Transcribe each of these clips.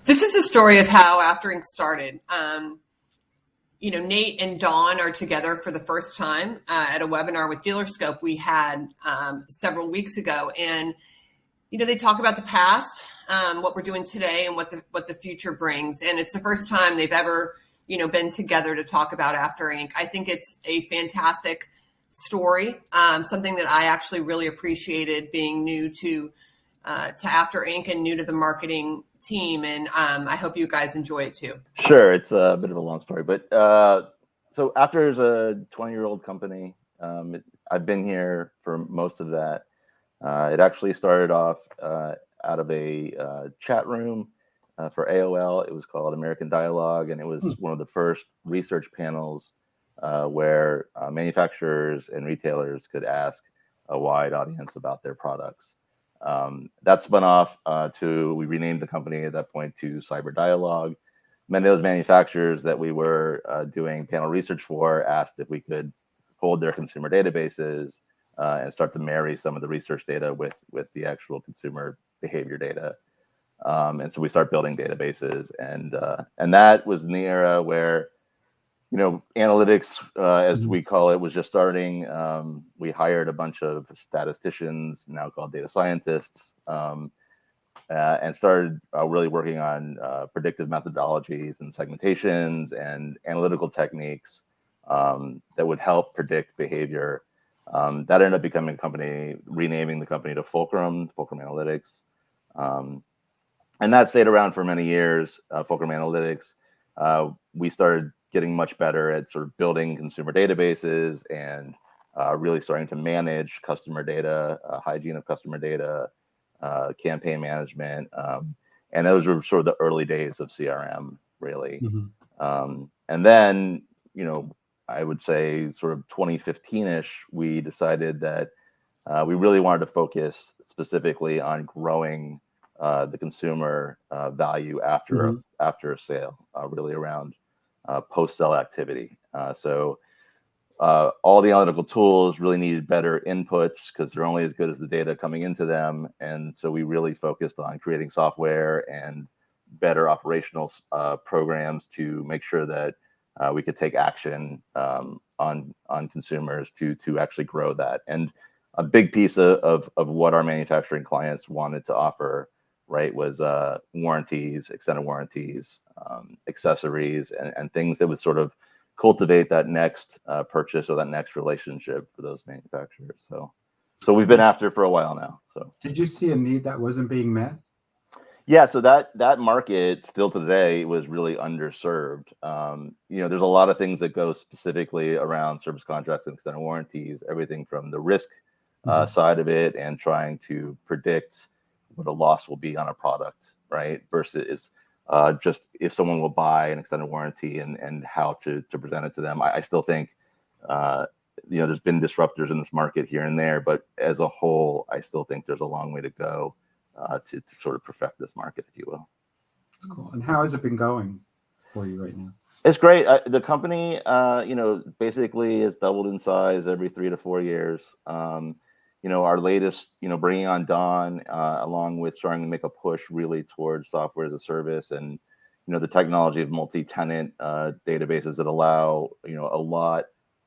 This is a story of how After Inc. started. Nate and Dawn are together for the first time at a webinar with Dealerscope we had several weeks ago. And, they talk about the past, what we're doing today, and what the future brings. And it's the first time they've ever, been together to talk about After Inc. I think it's a fantastic story, something that I actually really appreciated being new to After Inc. and new to the marketing team, and I hope you guys enjoy it too. Sure, it's a bit of a long story, but so After is a 20-year-old company. I've been here for most of that. It actually started off out of a chat room for AOL. It was called American Dialogue, and it was one of the first research panels where manufacturers and retailers could ask a wide audience about their products. That spun off we renamed the company at that point to Cyber Dialogue. Many of those manufacturers that we were doing panel research for asked if we could hold their consumer databases and start to marry some of the research data with the actual consumer behavior data. And so we start building databases, and that was in the era where analytics, as we call it, was just starting. We hired a bunch of statisticians, now called data scientists, and started really working on predictive methodologies and segmentations and analytical techniques that would help predict behavior. That ended up becoming a company, renaming the company to Fulcrum Analytics. And that stayed around for many years, Fulcrum Analytics. We started getting much better at sort of building consumer databases and really starting to manage customer data, hygiene of customer data, campaign management. And those were sort of the early days of CRM, really. And then, I would say sort of 2015-ish, we decided that we really wanted to focus specifically on growing the consumer value after a sale, really around post-sale activity. So all the analytical tools really needed better inputs because they're only as good as the data coming into them. And so we really focused on creating software and better operational programs to make sure that we could take action on consumers to actually grow that. And a big piece of what our manufacturing clients wanted to offer, right, was warranties, extended warranties, accessories, and things that would sort of cultivate that next purchase or that next relationship for those manufacturers. So we've been after it for a while now. So did you see a need that wasn't being met? Yeah, so that market still today was really underserved. There's a lot of things that go specifically around service contracts and extended warranties, everything from the risk side of it and trying to predict what a loss will be on a product, right? Versus just if someone will buy an extended warranty and how to present it to them. I still think, there's been disruptors in this market here and there, but as a whole, I still think there's a long way to go to sort of perfect this market, if you will. Cool. And how has it been going for you right now? It's great. The company, basically has doubled in size every 3 to 4 years. Our latest, bringing on Dawn, along with starting to make a push really towards software as a service and, the technology of multi-tenant databases that allow, a lot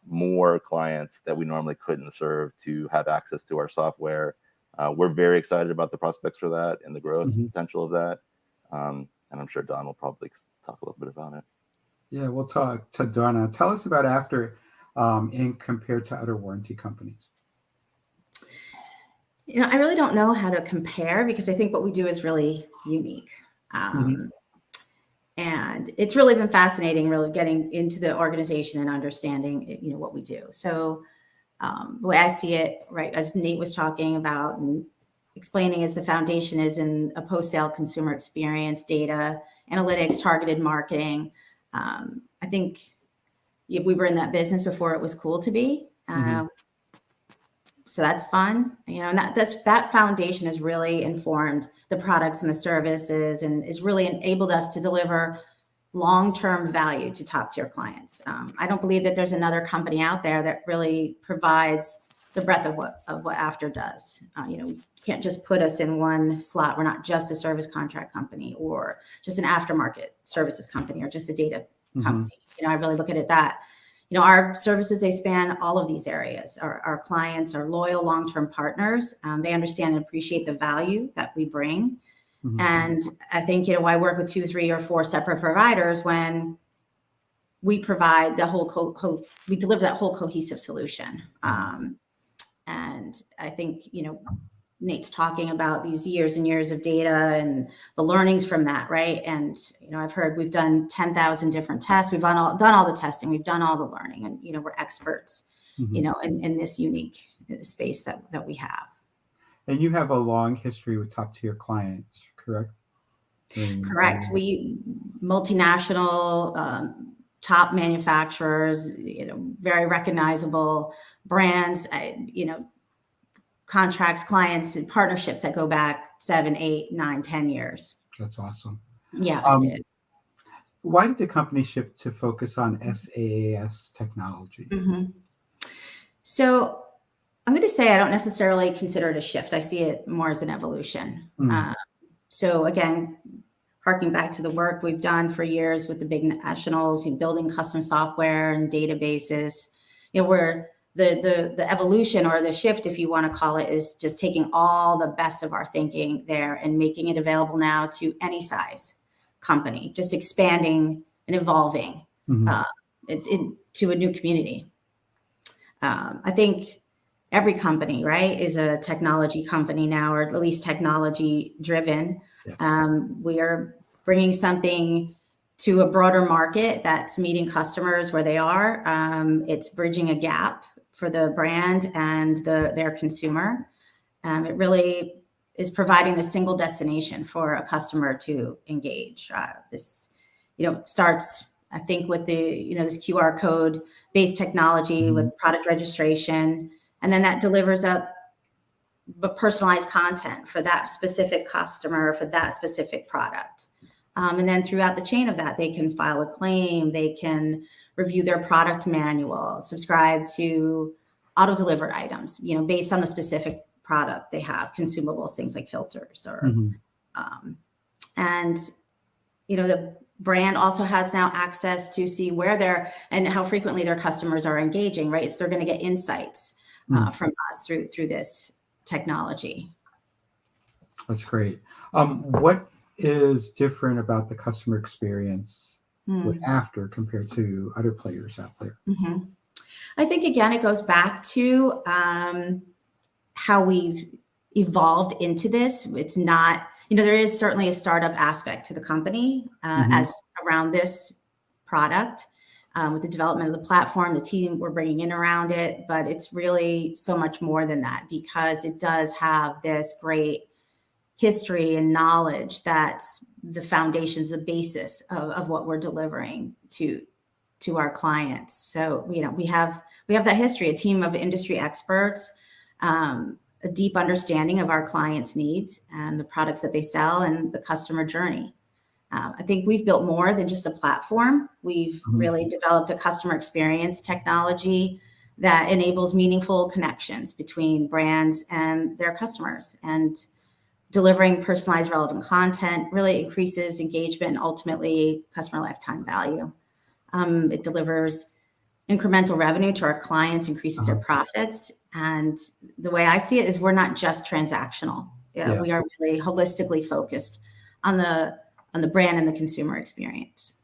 more clients that we normally couldn't serve to have access to our software. We're very excited about the prospects for that and the growth potential of that. And I'm sure Dawn will probably talk a little bit about it. Yeah, we'll talk to Dawn. Tell us about After Inc. compared to other warranty companies. I really don't know how to compare because I think what we do is really unique. And it's really been fascinating, really getting into the organization and understanding, what we do. So the way I see it, right, as Nate was talking about and explaining, is the foundation is in a post-sale consumer experience, data, analytics, targeted marketing. I think we were in that business before it was cool to be. So that's fun, and that foundation has really informed the products and the services and is really enabled us to deliver long-term value to top tier clients. I don't believe that there's another company out there that really provides the breadth of what After does. You can't just put us in one slot. We're not just a service contract company or just an aftermarket services company or just a data company. I really look at it that, our services, they span all of these areas. Our clients are loyal, long-term partners. They understand and appreciate the value that we bring. And I think, why work with 2, 3, or 4 separate providers when we provide the whole, we deliver that whole cohesive solution. And I think, Nate's talking about these years and years of data and the learnings from that, right? And, I've heard we've done 10,000 different tests. We've done all the testing. We've done all the learning. And, we're experts, in this unique space that we have. And you have a long history with top-tier clients, correct? Correct. We multinational, top manufacturers, very recognizable brands, contracts, clients, and partnerships that go back 7, 8, 9, 10 years. That's awesome. Yeah, it is. Why did the company shift to focus on SaaS technology? So I'm going to say I don't necessarily consider it a shift. I see it more as an evolution. So again, harking back to the work we've done for years with the big nationals, building custom software and databases, where the evolution or the shift, if you want to call it, is just taking all the best of our thinking there and making it available now to any size company, just expanding and evolving to a new community. I think every company, right, is a technology company now, or at least technology driven. We are bringing something to a broader market that's meeting customers where they are. It's bridging a gap for the brand and their consumer. It really is providing the single destination for a customer to engage. This, starts, I think, with the, this QR code based technology with product registration, and then that delivers up personalized content for that specific customer, for that specific product. And then throughout the chain of that, they can file a claim, they can review their product manual, subscribe to auto-delivered items, based on the specific product they have, consumables, things like filters, or, and, the brand also has now access to see where and how frequently their customers are engaging, right? So they're going to get insights from us through this technology. That's great. What is different about the customer experience with After compared to other players out there? I think, again, it goes back to how we've evolved into this. It's not, there is certainly a startup aspect to the company as around this product with the development of the platform, the team we're bringing in around it, but it's really so much more than that, because it does have this great history and knowledge that's the foundations, the basis of what we're delivering to our clients. So, we have that history, a team of industry experts, a deep understanding of our clients' needs and the products that they sell and the customer journey. I think we've built more than just a platform. We've really developed a customer experience technology that enables meaningful connections between brands and their customers, and delivering personalized, relevant content really increases engagement and ultimately customer lifetime value. It delivers incremental revenue to our clients, increases their profits. And the way I see it is we're not just transactional. We are really holistically focused on the brand and the consumer experience.